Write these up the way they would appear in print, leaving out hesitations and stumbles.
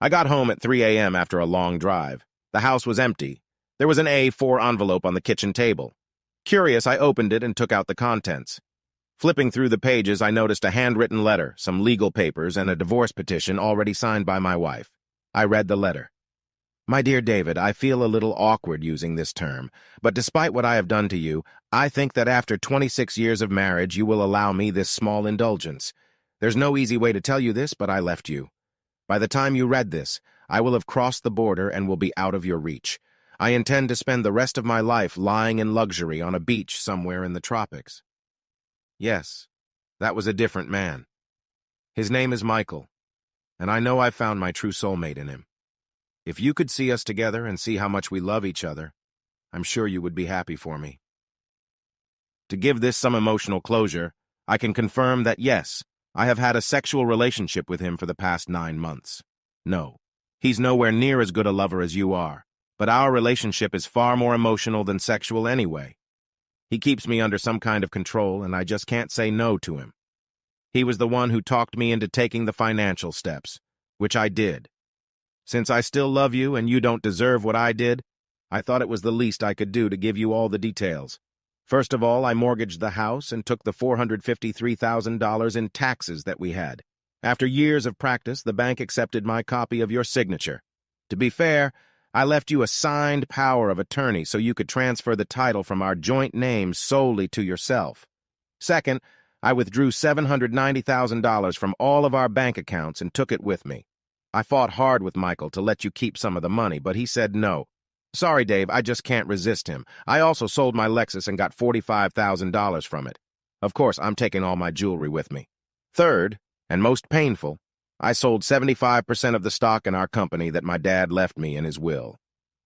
I got home at 3 a.m. after a long drive. The house was empty. There was an A4 envelope on the kitchen table. Curious, I opened it and took out the contents. Flipping through the pages, I noticed a handwritten letter, some legal papers, and a divorce petition already signed by my wife. I read the letter. My dear David, I feel a little awkward using this term, but despite what I have done to you, I think that after 26 years of marriage, you will allow me this small indulgence. There's no easy way to tell you this, but I left you. By the time you read this, I will have crossed the border and will be out of your reach. I intend to spend the rest of my life lying in luxury on a beach somewhere in the tropics. Yes, that was a different man. His name is Michael, and I know I've found my true soulmate in him. If you could see us together and see how much we love each other, I'm sure you would be happy for me. To give this some emotional closure, I can confirm that yes, I have had a sexual relationship with him for the past 9 months. No, he's nowhere near as good a lover as you are, but our relationship is far more emotional than sexual anyway. He keeps me under some kind of control, and I just can't say no to him. He was the one who talked me into taking the financial steps, which I did. Since I still love you and you don't deserve what I did, I thought it was the least I could do to give you all the details. First of all, I mortgaged the house and took the $453,000 in taxes that we had. After years of practice, the bank accepted my copy of your signature. To be fair, I left you a signed power of attorney so you could transfer the title from our joint names solely to yourself. Second, I withdrew $790,000 from all of our bank accounts and took it with me. I fought hard with Michael to let you keep some of the money, but he said no. Sorry, Dave, I just can't resist him. I also sold my Lexus and got $45,000 from it. Of course, I'm taking all my jewelry with me. Third, and most painful, I sold 75% of the stock in our company that my dad left me in his will.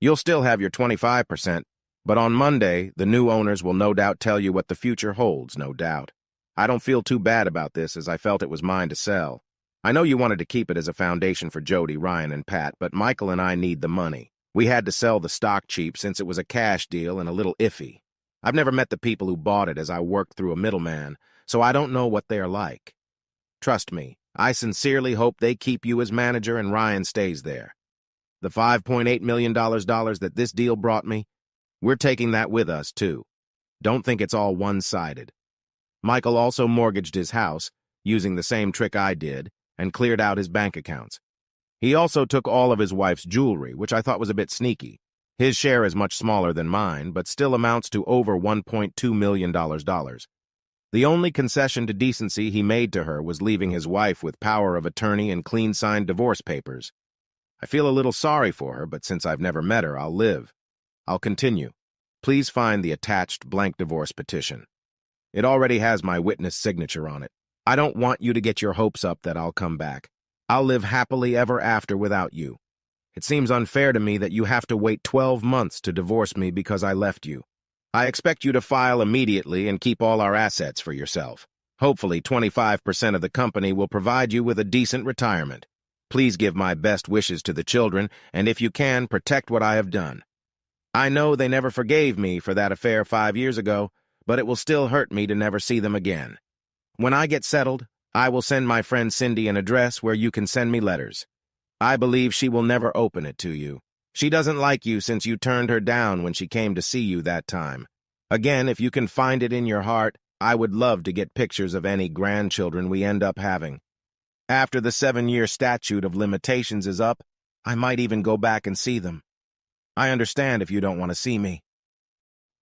You'll still have your 25%, but on Monday, the new owners will no doubt tell you what the future holds, no doubt. I don't feel too bad about this, as I felt it was mine to sell. I know you wanted to keep it as a foundation for Jody, Ryan, and Pat, but Michael and I need the money. We had to sell the stock cheap since it was a cash deal and a little iffy. I've never met the people who bought it as I worked through a middleman, so I don't know what they are like. Trust me, I sincerely hope they keep you as manager and Ryan stays there. The $5.8 million that this deal brought me, we're taking that with us, too. Don't think it's all one-sided. Michael also mortgaged his house, using the same trick I did, and cleared out his bank accounts. He also took all of his wife's jewelry, which I thought was a bit sneaky. His share is much smaller than mine, but still amounts to over $1.2 million. The only concession to decency he made to her was leaving his wife with power of attorney and clean-signed divorce papers. I feel a little sorry for her, but since I've never met her, I'll live. I'll continue. Please find the attached blank divorce petition. It already has my witness signature on it. I don't want you to get your hopes up that I'll come back. I'll live happily ever after without you. It seems unfair to me that you have to wait 12 months to divorce me because I left you. I expect you to file immediately and keep all our assets for yourself. Hopefully, 25% of the company will provide you with a decent retirement. Please give my best wishes to the children, and if you can, protect what I have done. I know they never forgave me for that affair 5 years ago, but it will still hurt me to never see them again. When I get settled, I will send my friend Cindy an address where you can send me letters. I believe she will never open it to you. She doesn't like you since you turned her down when she came to see you that time. Again, if you can find it in your heart, I would love to get pictures of any grandchildren we end up having. After the 7-year statute of limitations is up, I might even go back and see them. I understand if you don't want to see me.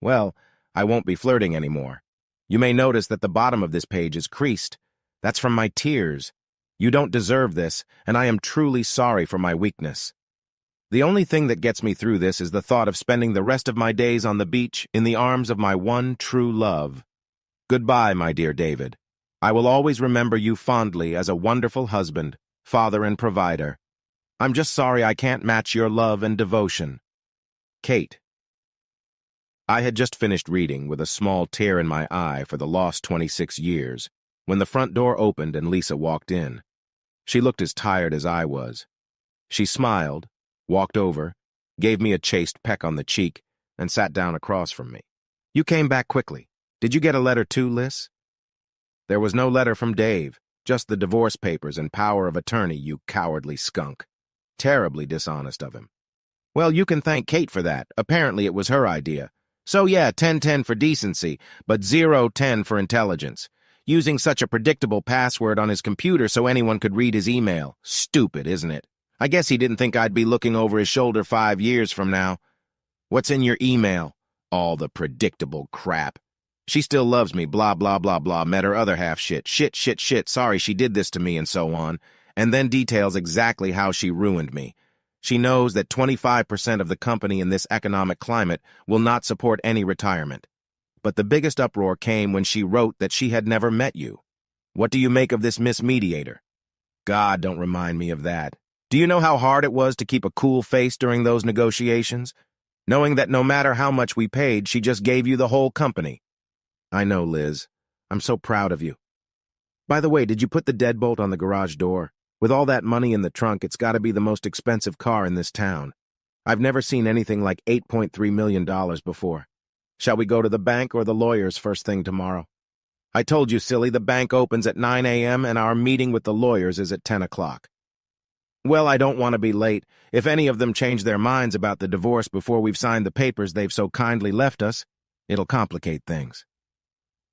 Well, I won't be flirting anymore. You may notice that the bottom of this page is creased. That's from my tears. You don't deserve this, and I am truly sorry for my weakness. The only thing that gets me through this is the thought of spending the rest of my days on the beach in the arms of my one true love. Goodbye, my dear David. I will always remember you fondly as a wonderful husband, father, and provider. I'm just sorry I can't match your love and devotion. Kate. I had just finished reading with a small tear in my eye for the lost 26 years when the front door opened and Lisa walked in. She looked as tired as I was. She smiled, walked over, gave me a chaste peck on the cheek, and sat down across from me. You came back quickly. Did you get a letter too, Liz? There was no letter from Dave, just the divorce papers and power of attorney, you cowardly skunk. Terribly dishonest of him. Well, you can thank Kate for that. Apparently it was her idea. So yeah, 10-10 for decency, but 0-10 for intelligence. Using such a predictable password on his computer so anyone could read his email. Stupid, isn't it? I guess he didn't think I'd be looking over his shoulder 5 years from now. What's in your email? All the predictable crap. She still loves me, blah, blah, blah, blah, met her other half shit, sorry she did this to me and so on, and then details exactly how she ruined me. She knows that 25% of the company in this economic climate will not support any retirement. But the biggest uproar came when she wrote that she had never met you. What do you make of this Miss Mediator? God, don't remind me of that. Do you know how hard it was to keep a cool face during those negotiations? Knowing that no matter how much we paid, she just gave you the whole company. I know, Liz. I'm so proud of you. By the way, did you put the deadbolt on the garage door? With all that money in the trunk, it's got to be the most expensive car in this town. I've never seen anything like $8.3 million before. Shall we go to the bank or the lawyers first thing tomorrow? I told you, silly, the bank opens at 9 a.m. and our meeting with the lawyers is at 10 o'clock. Well, I don't want to be late. If any of them change their minds about the divorce before we've signed the papers they've so kindly left us, it'll complicate things.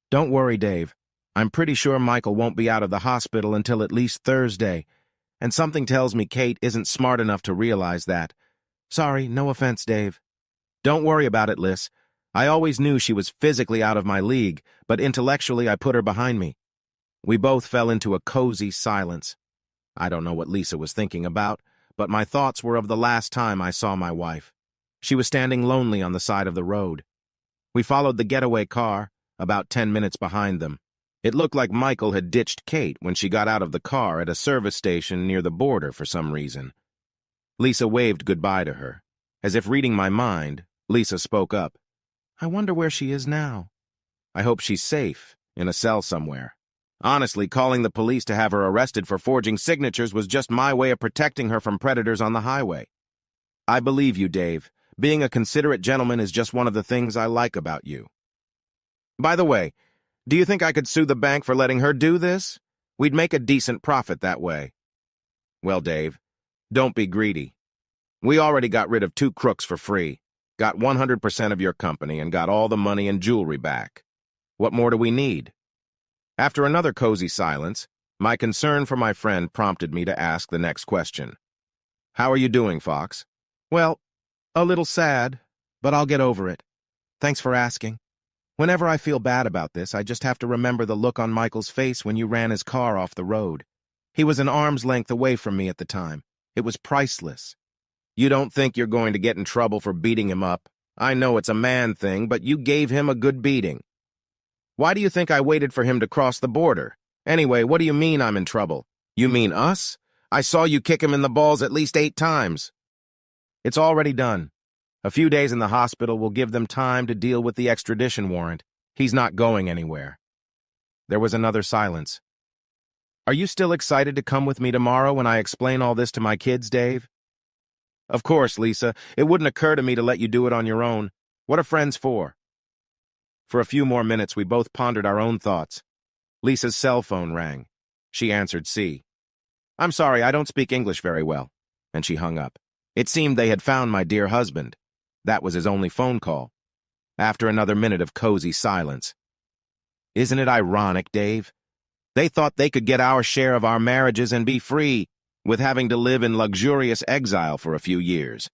Don't worry, Dave. I'm pretty sure Michael won't be out of the hospital until at least Thursday, and something tells me Kate isn't smart enough to realize that. Sorry, no offense, Dave. Don't worry about it, Liz. I always knew she was physically out of my league, but intellectually I put her behind me. We both fell into a cozy silence. I don't know what Lisa was thinking about, but my thoughts were of the last time I saw my wife. She was standing lonely on the side of the road. We followed the getaway car, about 10 minutes behind them. It looked like Michael had ditched Kate when she got out of the car at a service station near the border for some reason. Lisa waved goodbye to her. As if reading my mind, Lisa spoke up. I wonder where she is now. I hope she's safe, in a cell somewhere. Honestly, calling the police to have her arrested for forging signatures was just my way of protecting her from predators on the highway. I believe you, Dave. Being a considerate gentleman is just one of the things I like about you. By the way, do you think I could sue the bank for letting her do this? We'd make a decent profit that way. Well, Dave, don't be greedy. We already got rid of 2 crooks for free, got 100% of your company, and got all the money and jewelry back. What more do we need? After another cozy silence, my concern for my friend prompted me to ask the next question. How are you doing, Fox? Well, a little sad, but I'll get over it. Thanks for asking. Whenever I feel bad about this, I just have to remember the look on Michael's face when you ran his car off the road. He was an arm's length away from me at the time. It was priceless. You don't think you're going to get in trouble for beating him up. I know it's a man thing, but you gave him a good beating. Why do you think I waited for him to cross the border? Anyway, what do you mean I'm in trouble? You mean us? I saw you kick him in the balls at least 8 times. It's already done. A few days in the hospital will give them time to deal with the extradition warrant. He's not going anywhere. There was another silence. Are you still excited to come with me tomorrow when I explain all this to my kids, Dave? Of course, Lisa. It wouldn't occur to me to let you do it on your own. What are friends for? For a few more minutes, we both pondered our own thoughts. Lisa's cell phone rang. She answered C. I'm sorry, I don't speak English very well. And she hung up. It seemed they had found my dear husband. That was his only phone call. After another minute of cozy silence. Isn't it ironic, Dave? They thought they could get our share of our marriages and be free, with having to live in luxurious exile for a few years.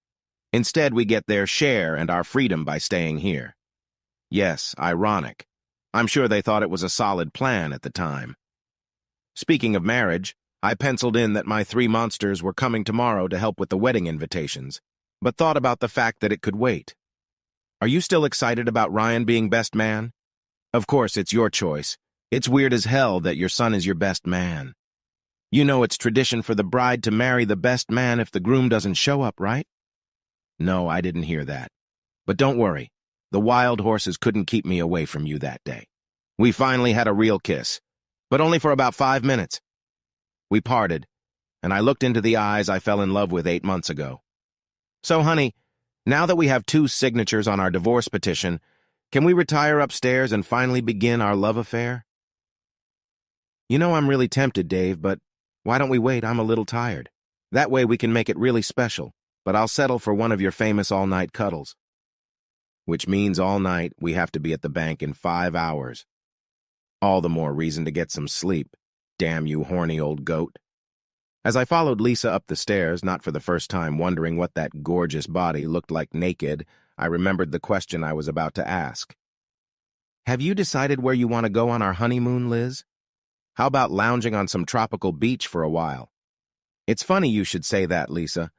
Instead, we get their share and our freedom by staying here. Yes, ironic. I'm sure they thought it was a solid plan at the time. Speaking of marriage, I penciled in that my 3 monsters were coming tomorrow to help with the wedding invitations, but thought about the fact that it could wait. Are you still excited about Ryan being best man? Of course, it's your choice. It's weird as hell that your son is your best man. You know it's tradition for the bride to marry the best man if the groom doesn't show up, right? No, I didn't hear that. But don't worry. The wild horses couldn't keep me away from you that day. We finally had a real kiss, but only for about 5 minutes. We parted, and I looked into the eyes I fell in love with 8 months ago. So, honey, now that we have 2 signatures on our divorce petition, can we retire upstairs and finally begin our love affair? You know I'm really tempted, Dave, but why don't we wait? I'm a little tired. That way we can make it really special, but I'll settle for one of your famous all-night cuddles. Which means all night we have to be at the bank in 5 hours. All the more reason to get some sleep. Damn you, horny old goat. As I followed Lisa up the stairs, not for the first time wondering what that gorgeous body looked like naked, I remembered the question I was about to ask. Have you decided where you want to go on our honeymoon, Liz? How about lounging on some tropical beach for a while? It's funny you should say that, Lisa.